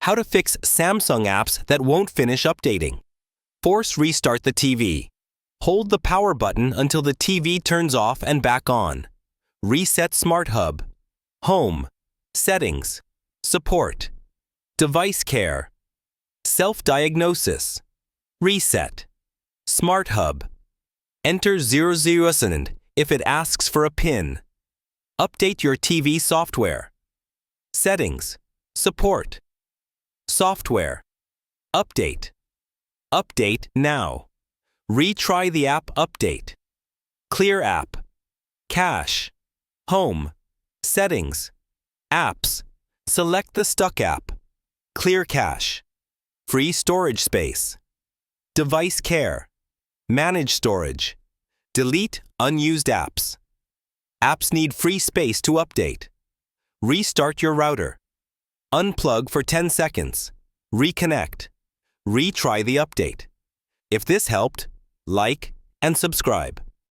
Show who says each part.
Speaker 1: How to fix Samsung apps that won't finish updating. Force restart the TV. Hold the power button until the TV turns off and back on. Reset Smart Hub. Home. Settings. Support. Device care. Self-diagnosis. Reset. Smart Hub. Enter 00 if it asks for a PIN. Update your TV software. Settings. Support. Software. Update. Update now. Retry the app update. Clear app. Cache. Home. Settings. Apps. Select the stuck app. Clear cache. Free storage space. Device care. Manage storage. Delete unused apps. Apps need free space to update. Restart your router. Unplug for 10 seconds. Reconnect. Retry the update. If this helped, like and subscribe.